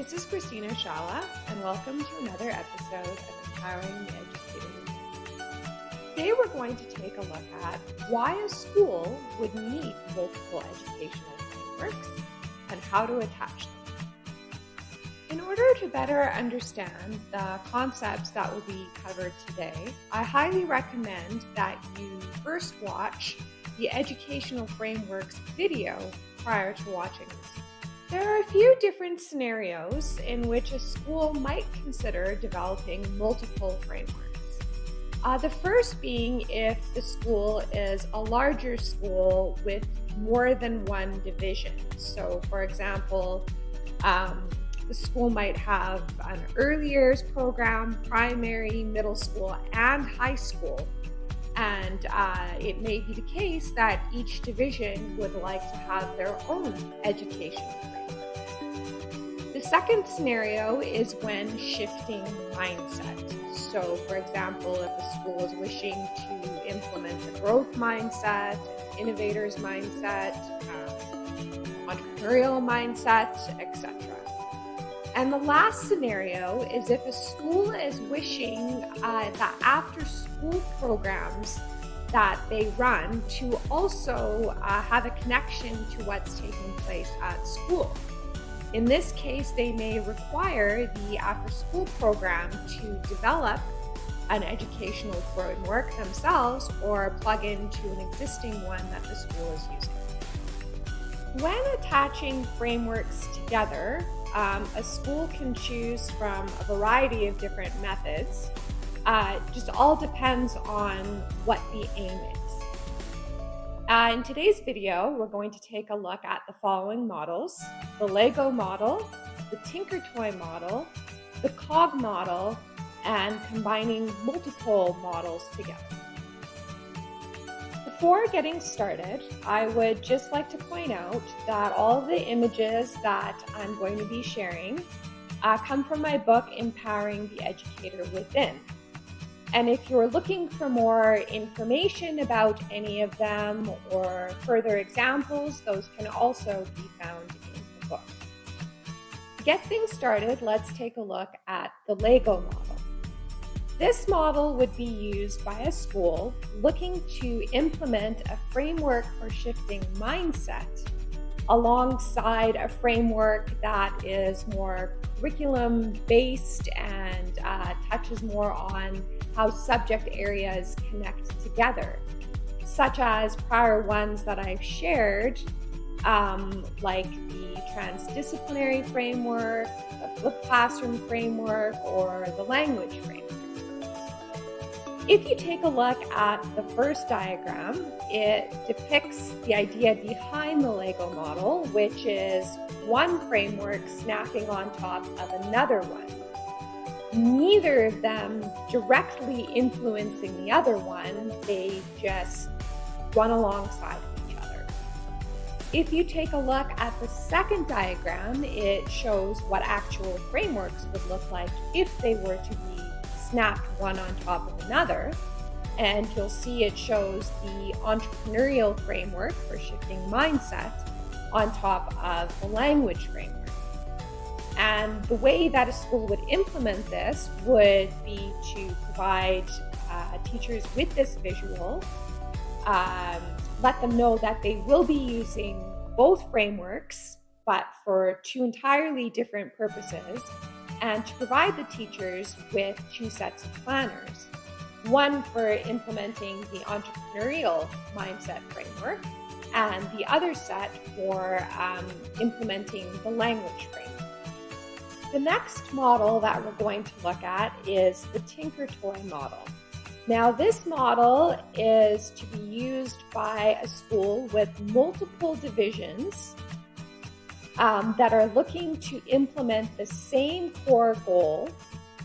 This is Christina Shala, and welcome to another episode of Empowering the Educator. Today we're going to take a look at why a school would need multiple educational frameworks and how to attach them. In order to better understand the concepts that will be covered today, I highly recommend that you first watch the Educational Frameworks video prior to watching this. There are a few different scenarios in which a school might consider developing multiple frameworks. The first being if the school is a larger school with more than one division. So, for example, the school might have an early years program, primary, middle school, and high school. And it may be the case that each division would like to have their own education framework. The second scenario is when shifting mindset. So, for example, if a school is wishing to implement a growth mindset, innovators mindset, entrepreneurial mindset, etc. And the last scenario is if a school is wishing that after-school programs that they run to also have a connection to what's taking place at school. In this case, they may require the after-school program to develop an educational framework themselves or plug into an existing one that the school is using. When attaching frameworks together, a school can choose from a variety of different methods. Just all depends on what the aim is. In today's video, we're going to take a look at the following models: the Lego model, the Tinker Toy model, the Cog model, and combining multiple models together. Before getting started, I would just like to point out that all of the images that I'm going to be sharing come from my book, Empowering the Educator Within. And if you're looking for more information about any of them or further examples, those can also be found in the book. To get things started, let's take a look at the Lego model. This model would be used by a school looking to implement a framework for shifting mindset alongside a framework that is more curriculum-based and touches more on how subject areas connect together, such as prior ones that I've shared, like the transdisciplinary framework, the flipped classroom framework, or the language framework. If you take a look at the first diagram, it depicts the idea behind the Lego model, which is one framework snapping on top of another one. Neither of them directly influencing the other one, they just run alongside each other. If you take a look at the second diagram, it shows what actual frameworks would look like if they were to be snapped one on top of another. And you'll see it shows the entrepreneurial framework for shifting mindset on top of the language framework. And the way that a school would implement this would be to provide teachers with this visual, let them know that they will be using both frameworks, but for two entirely different purposes, and to provide the teachers with two sets of planners, one for implementing the entrepreneurial mindset framework, and the other set for implementing the language framework. The next model that we're going to look at is the Tinker Toy model. Now, this model is to be used by a school with multiple divisions that are looking to implement the same core goal.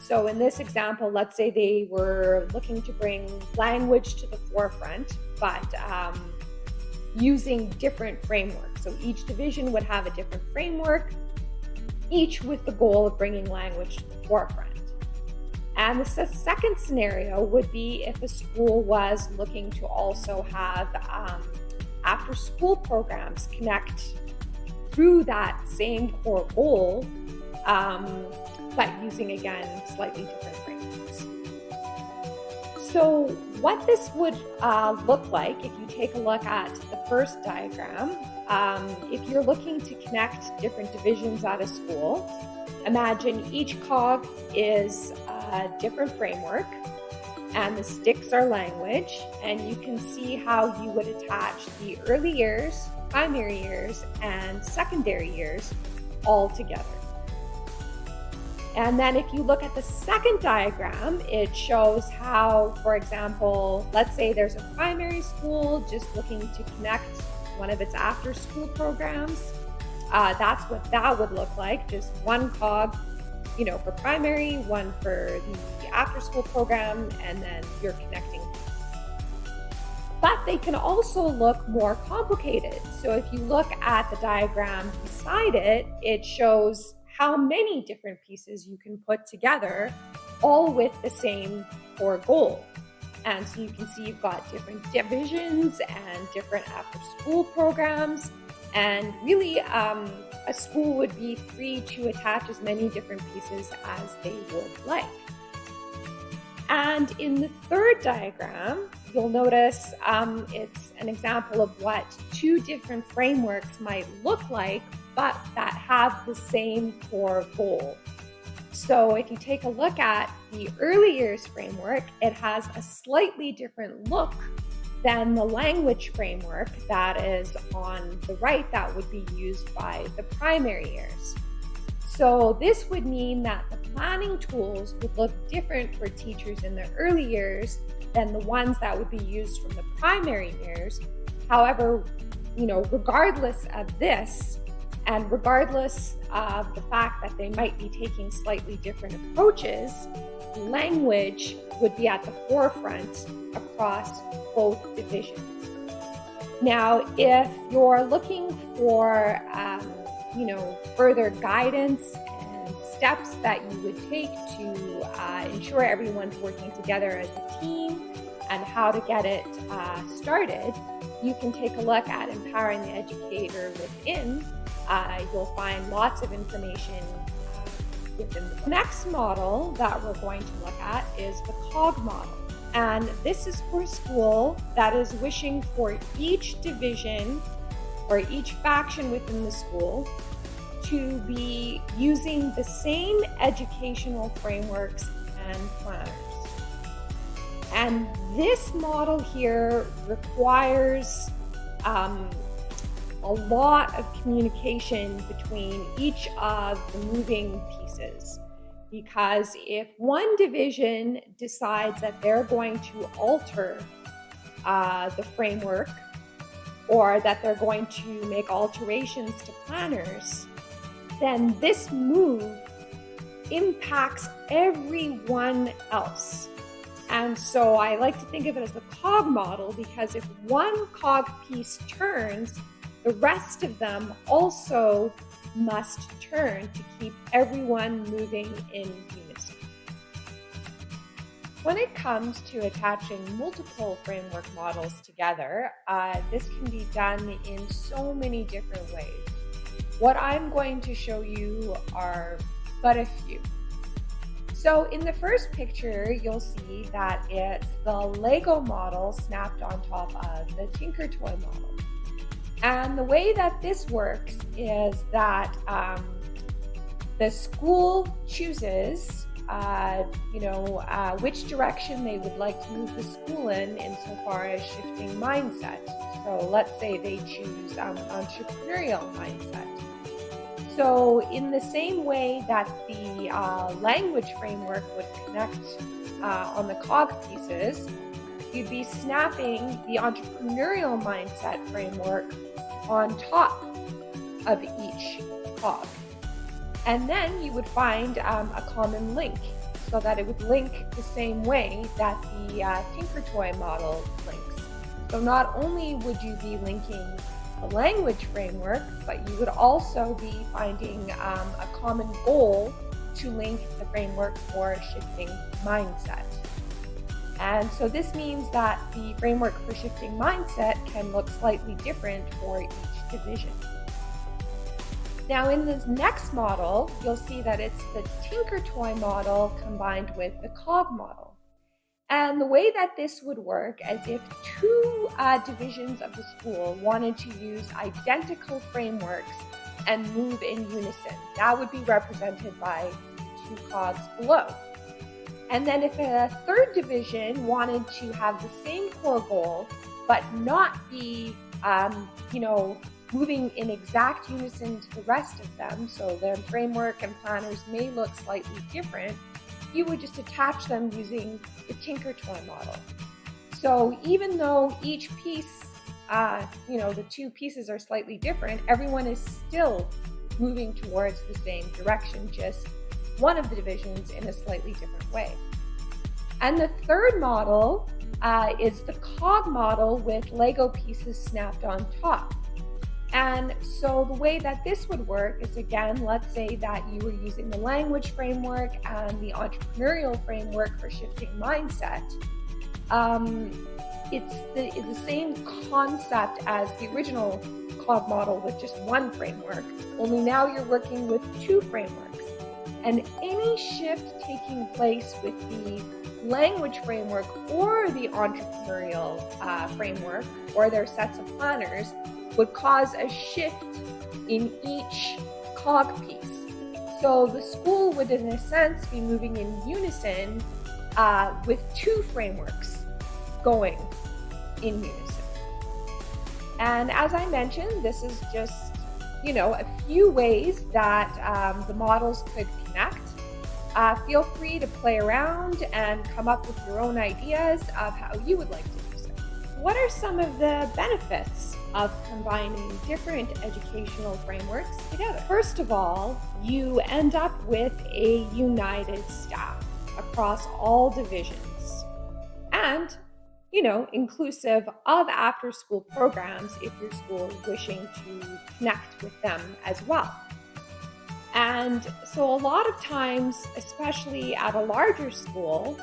So in this example, let's say they were looking to bring language to the forefront, but using different frameworks. So each division would have a different framework, each with the goal of bringing language to the forefront. And the second scenario would be if a school was looking to also have after-school programs connect through that same core goal but using, again, slightly different frameworks. So what this would look like, if you take a look at the first diagram, if you're looking to connect different divisions at a school, imagine each cog is a different framework, and the sticks are language, and you can see how you would attach the early years, primary years, and secondary years all together. And then if you look at the second diagram, it shows how, for example, let's say there's a primary school just looking to connect one of its after-school programs. That's what that would look like, just one cog, for primary, one for the after-school program, and then you're connecting. But they can also look more complicated. So if you look at the diagram beside it, it shows how many different pieces you can put together, all with the same core goal. And so you can see you've got different divisions and different after-school programs. And really, a school would be free to attach as many different pieces as they would like. And in the third diagram, you'll notice it's an example of what two different frameworks might look like, but that have the same core goal. So if you take a look at the early years framework, it has a slightly different look than the language framework that is on the right that would be used by the primary years. So this would mean that the planning tools would look different for teachers in the early years than the ones that would be used from the primary years. However, regardless of this, and regardless of the fact that they might be taking slightly different approaches, language would be at the forefront across both divisions. Now, if you're looking for further guidance and steps that you would take to ensure everyone's working together as a team and how to get it started, you can take a look at Empowering the Educator Within. You'll find lots of information within the next model that we're going to look at is the COG model. And this is for a school that is wishing for each division or each faction within the school to be using the same educational frameworks and planners. And this model here requires a lot of communication between each of the moving pieces. Because if one division decides that they're going to alter the framework, or that they're going to make alterations to planners, then this move impacts everyone else. And so I like to think of it as the cog model, because if one cog piece turns, the rest of them also must turn to keep everyone moving in unison. When it comes to attaching multiple framework models together, this can be done in so many different ways. What I'm going to show you are but a few. So in the first picture, you'll see that it's the Lego model snapped on top of the Tinker Toy model. And the way that this works is that the school chooses, which direction they would like to move the school in insofar as shifting mindset. So let's say they choose entrepreneurial mindset. So in the same way that the language framework would connect on the cog pieces, you'd be snapping the entrepreneurial mindset framework on top of each cog. And then you would find a common link, so that it would link the same way that the Tinker Toy model links. So not only would you be linking the language framework, but you would also be finding a common goal to link the framework for shifting mindset. And so this means that the framework for shifting mindset can look slightly different for each division. Now in this next model, you'll see that it's the Tinker Toy model combined with the cog model. And the way that this would work is if two divisions of the school wanted to use identical frameworks and move in unison. That would be represented by two cogs below. And then if a third division wanted to have the same core goal, but not be, moving in exact unison to the rest of them, so their framework and planners may look slightly different, you would just attach them using the Tinker Toy model. So even though each piece, the two pieces are slightly different, everyone is still moving towards the same direction, just one of the divisions in a slightly different way. And the third model is the cog model with Lego pieces snapped on top. And so the way that this would work is, again, let's say that you were using the language framework and the entrepreneurial framework for shifting mindset. It's the same concept as the original cog model with just one framework, only now you're working with two frameworks. And any shift taking place with the language framework or the entrepreneurial framework or their sets of planners would cause a shift in each cog piece. So the school would, in a sense, be moving in unison with two frameworks going in unison. And as I mentioned, this is just, a few ways that the models could connect. Feel free to play around and come up with your own ideas of how you would like to do so. What are some of the benefits of combining different educational frameworks together? First of all, you end up with a united staff across all divisions and, inclusive of after-school programs if your school is wishing to connect with them as well. And so a lot of times, especially at a larger school,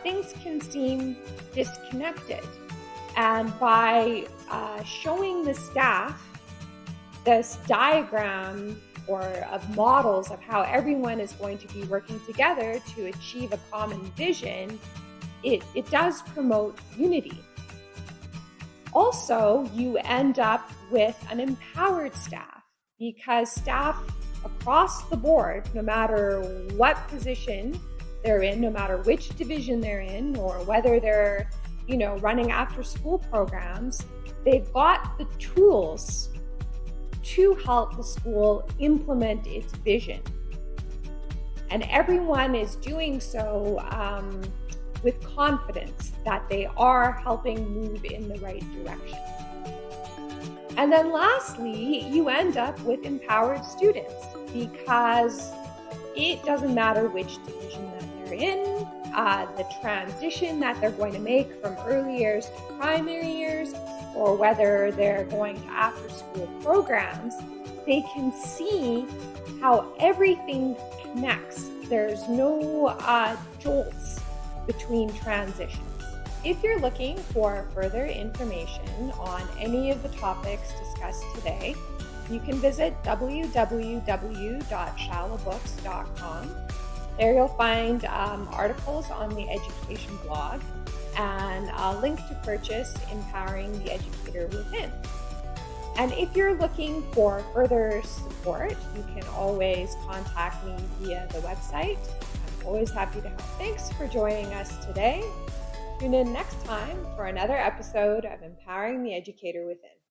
things can seem disconnected. And by showing the staff this diagram of models of how everyone is going to be working together to achieve a common vision, it does promote unity. Also, you end up with an empowered staff because staff across the board, no matter what position they're in, no matter which division they're in, or whether they're, running after school programs, they've got the tools to help the school implement its vision. And everyone is doing so with confidence that they are helping move in the right direction. And then lastly, you end up with empowered students because it doesn't matter which division that they're in, the transition that they're going to make from early years to primary years, or whether they're going to after-school programs, they can see how everything connects. There's no jolts between transitions. If you're looking for further information on any of the topics discussed today, you can visit www.shalabooks.com. There you'll find articles on the education blog and a link to purchase Empowering the Educator Within. And if you're looking for further support, you can always contact me via the website. I'm always happy to help. Thanks for joining us today. Tune in next time for another episode of Empowering the Educator Within.